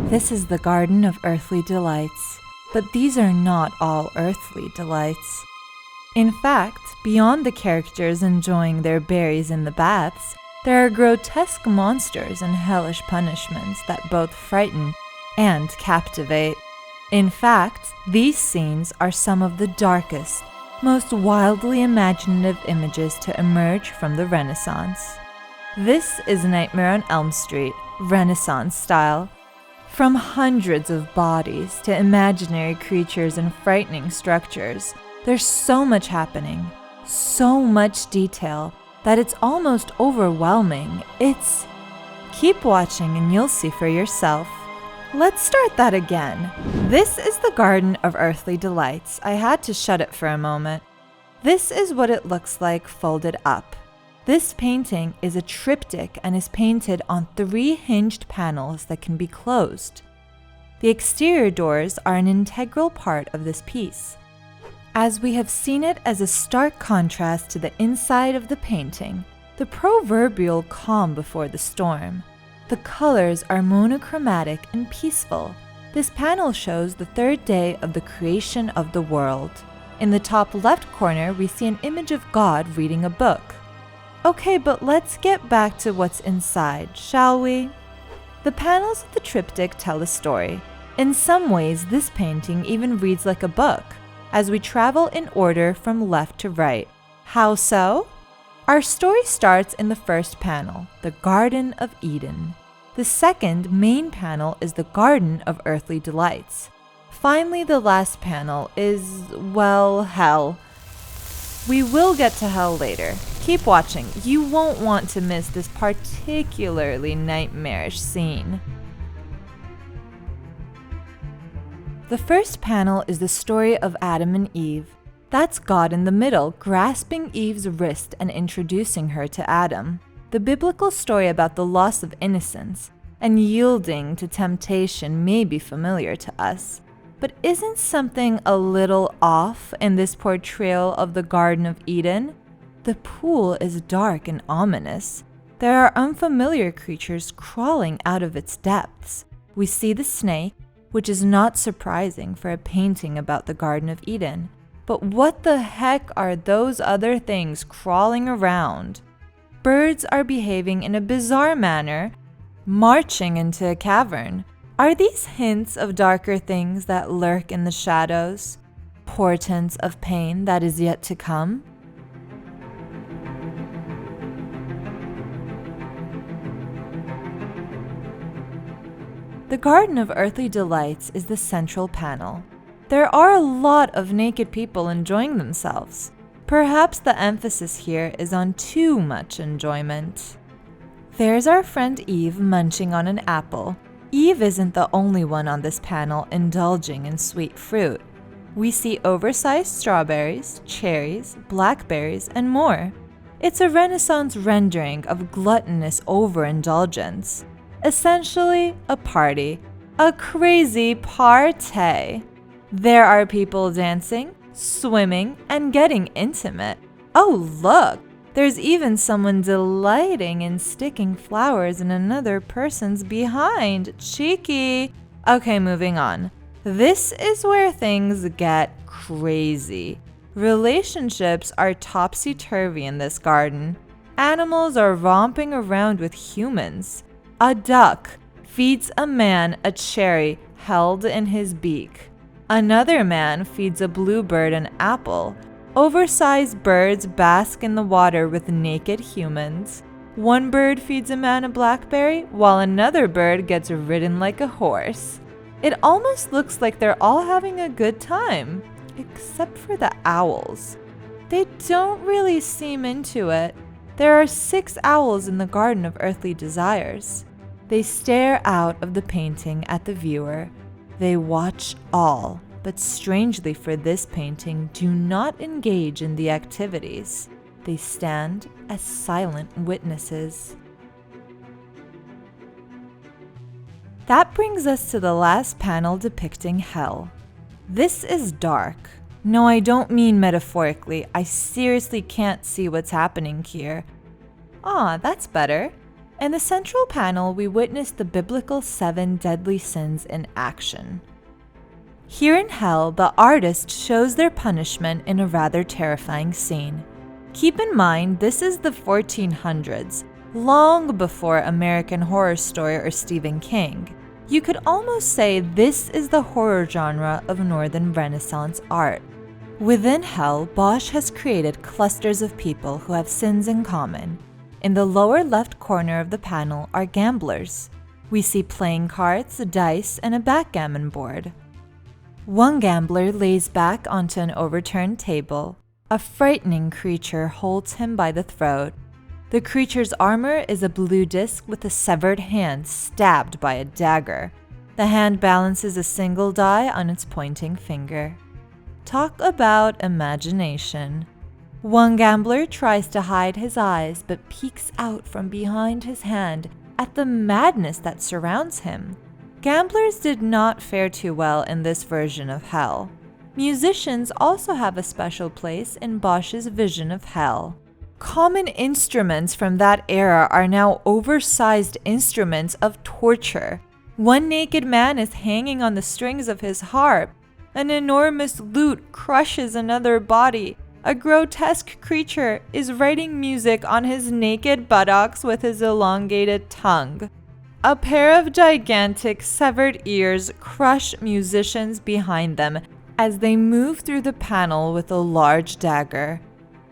This is the garden of earthly delights, but these are not all earthly delights. In fact, beyond the characters enjoying their berries in the baths, there are grotesque monsters and hellish punishments that both frighten and captivate. In fact, these scenes are some of the darkest, most wildly imaginative images to emerge from the Renaissance. This is Nightmare on Elm Street, Renaissance style. From hundreds of bodies to imaginary creatures and frightening structures, there's so much happening, so much detail, that it's almost overwhelming. Keep watching and you'll see for yourself. Let's start that again. This is the Garden of Earthly Delights. I had to shut it for a moment. This is what it looks like folded up. This painting is a triptych and is painted on 3 hinged panels that can be closed. The exterior doors are an integral part of this piece, as we have seen it as a stark contrast to the inside of the painting, the proverbial calm before the storm. The colors are monochromatic and peaceful. This panel shows the 3rd day of the creation of the world. In the top left corner, we see an image of God reading a book. Okay, but let's get back to what's inside, shall we? The panels of the triptych tell a story. In some ways, this painting even reads like a book, as we travel in order from left to right. How so? Our story starts in the first panel, the Garden of Eden. The second main panel is the Garden of Earthly Delights. Finally, the last panel is, well, hell. We will get to hell later. Keep watching. You won't want to miss this particularly nightmarish scene. The first panel is the story of Adam and Eve. That's God in the middle, grasping Eve's wrist and introducing her to Adam. The biblical story about the loss of innocence and yielding to temptation may be familiar to us. But isn't something a little off in this portrayal of the Garden of Eden? The pool is dark and ominous. There are unfamiliar creatures crawling out of its depths. We see the snake, which is not surprising for a painting about the Garden of Eden. But what the heck are those other things crawling around? Birds are behaving in a bizarre manner, marching into a cavern. Are these hints of darker things that lurk in the shadows? Portents of pain that is yet to come? The Garden of Earthly Delights is the central panel. There are a lot of naked people enjoying themselves. Perhaps the emphasis here is on too much enjoyment. There's our friend Eve munching on an apple. Eve isn't the only one on this panel indulging in sweet fruit. We see oversized strawberries, cherries, blackberries, and more. It's a Renaissance rendering of gluttonous overindulgence. Essentially, a party. A crazy party. There are people dancing, swimming, and getting intimate. Oh, look! There's even someone delighting in sticking flowers in another person's behind. Cheeky! Okay, moving on. This is where things get crazy. Relationships are topsy-turvy in this garden. Animals are romping around with humans. A duck feeds a man a cherry held in his beak. Another man feeds a bluebird an apple. Oversized birds bask in the water with naked humans. One bird feeds a man a blackberry, while another bird gets ridden like a horse. It almost looks like they're all having a good time, except for the owls. They don't really seem into it. There are 6 owls in the Garden of Earthly Desires. They stare out of the painting at the viewer. They watch all, but strangely for this painting, do not engage in the activities. They stand as silent witnesses. That brings us to the last panel depicting hell. This is dark. No, I don't mean metaphorically. I seriously can't see what's happening here. That's better. In the central panel, we witness the biblical 7 deadly sins in action. Here in hell, the artist shows their punishment in a rather terrifying scene. Keep in mind, this is the 1400s, long before American Horror Story or Stephen King. You could almost say this is the horror genre of Northern Renaissance art. Within hell, Bosch has created clusters of people who have sins in common. In the lower left corner of the panel are gamblers. We see playing cards, dice, and a backgammon board. One gambler lays back onto an overturned table. A frightening creature holds him by the throat. The creature's armor is a blue disc with a severed hand stabbed by a dagger. The hand balances a single die on its pointing finger. Talk about imagination. One gambler tries to hide his eyes but peeks out from behind his hand at the madness that surrounds him. Gamblers did not fare too well in this version of hell. Musicians also have a special place in Bosch's vision of hell. Common instruments from that era are now oversized instruments of torture. One naked man is hanging on the strings of his harp. An enormous lute crushes another body. A grotesque creature is writing music on his naked buttocks with his elongated tongue. A pair of gigantic severed ears crush musicians behind them as they move through the panel with a large dagger.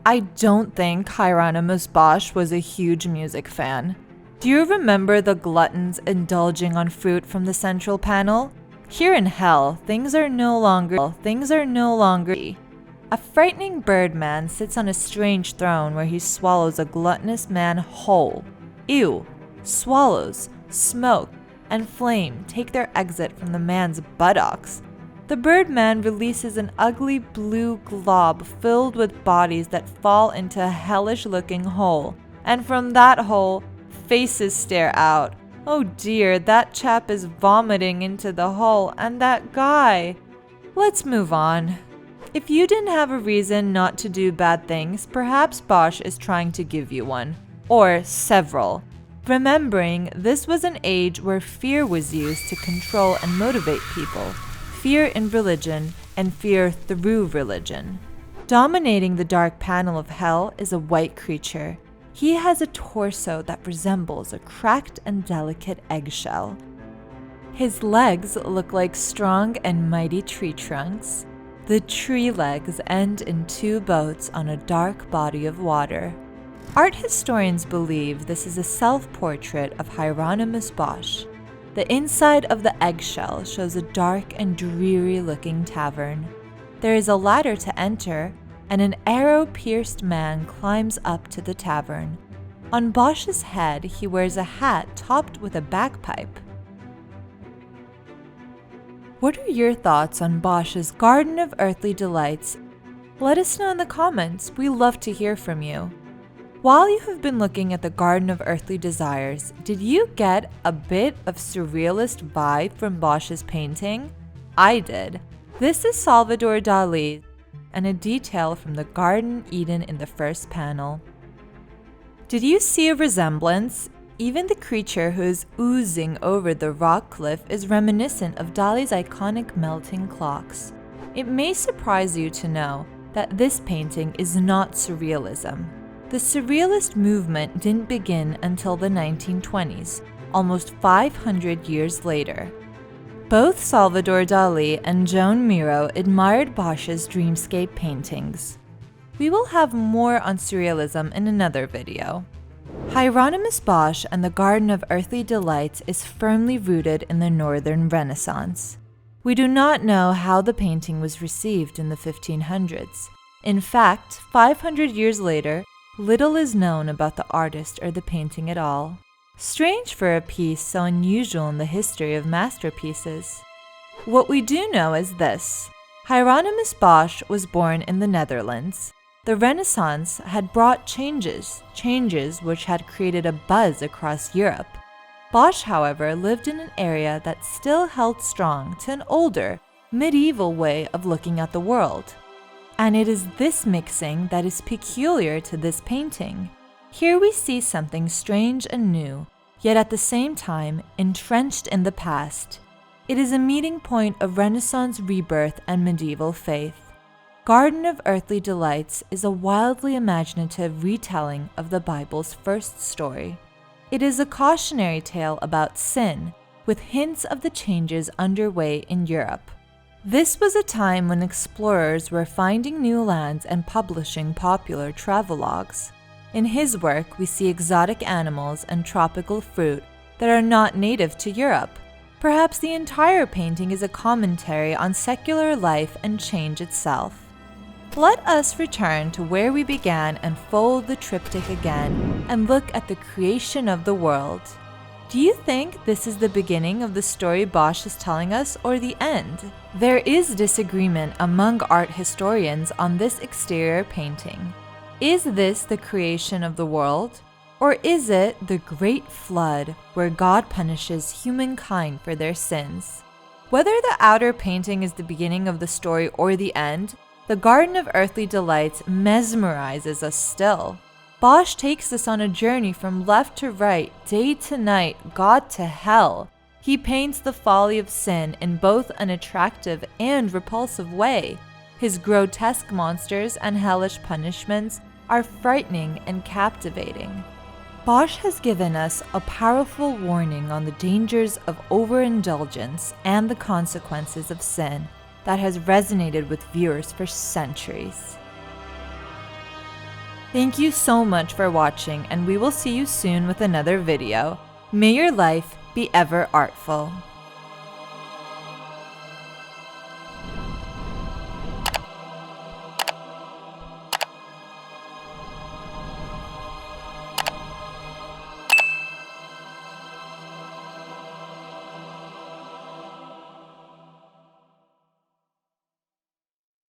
I don't think Hieronymus Bosch was a huge music fan. Do you remember the gluttons indulging on fruit from the central panel? Here in hell, things are no longer. A frightening birdman sits on a strange throne where he swallows a gluttonous man whole. Ew! Swallows, smoke, and flame take their exit from the man's buttocks. The birdman releases an ugly blue glob filled with bodies that fall into a hellish-looking hole, and from that hole, faces stare out. Oh dear, that chap is vomiting into the hole, and that guy. Let's move on. If you didn't have a reason not to do bad things, perhaps Bosch is trying to give you one, or several. Remembering this was an age where fear was used to control and motivate people. Fear in religion and fear through religion. Dominating the dark panel of hell is a white creature. He has a torso that resembles a cracked and delicate eggshell. His legs look like strong and mighty tree trunks. The tree legs end in 2 boats on a dark body of water. Art historians believe this is a self-portrait of Hieronymus Bosch. The inside of the eggshell shows a dark and dreary-looking tavern. There is a ladder to enter, and an arrow-pierced man climbs up to the tavern. On Bosch's head, he wears a hat topped with a bagpipe. What are your thoughts on Bosch's Garden of Earthly Delights? Let us know in the comments. We love to hear from you. While you have been looking at the Garden of Earthly Desires, did you get a bit of surrealist vibe from Bosch's painting? I did. This is Salvador Dali, and a detail from the Garden Eden in the first panel. Did you see a resemblance? Even the creature who is oozing over the rock cliff is reminiscent of Dali's iconic melting clocks. It may surprise you to know that this painting is not surrealism. The Surrealist movement didn't begin until the 1920s, almost 500 years later. Both Salvador Dali and Joan Miro admired Bosch's dreamscape paintings. We will have more on Surrealism in another video. Hieronymus Bosch and the Garden of Earthly Delights is firmly rooted in the Northern Renaissance. We do not know how the painting was received in the 1500s. In fact, 500 years later, little is known about the artist or the painting at all. Strange for a piece so unusual in the history of masterpieces. What we do know is this: Hieronymus Bosch was born in the Netherlands. The Renaissance had brought changes which had created a buzz across Europe. Bosch, however, lived in an area that still held strong to an older, medieval way of looking at the world. And it is this mixing that is peculiar to this painting. Here we see something strange and new, yet at the same time entrenched in the past. It is a meeting point of Renaissance rebirth and medieval faith. Garden of Earthly Delights is a wildly imaginative retelling of the Bible's first story. It is a cautionary tale about sin, with hints of the changes underway in Europe. This was a time when explorers were finding new lands and publishing popular travelogues. In his work, we see exotic animals and tropical fruit that are not native to Europe. Perhaps the entire painting is a commentary on secular life and change itself. Let us return to where we began and fold the triptych again and look at the creation of the world. Do you think this is the beginning of the story Bosch is telling us, or the end? There is disagreement among art historians on this exterior painting. Is this the creation of the world? Or is it the great flood where God punishes humankind for their sins? Whether the outer painting is the beginning of the story or the end, the Garden of Earthly Delights mesmerizes us still. Bosch takes us on a journey from left to right, day to night, God to hell. He paints the folly of sin in both an attractive and repulsive way. His grotesque monsters and hellish punishments are frightening and captivating. Bosch has given us a powerful warning on the dangers of overindulgence and the consequences of sin that has resonated with viewers for centuries. Thank you so much for watching, and we will see you soon with another video. May your life be ever artful.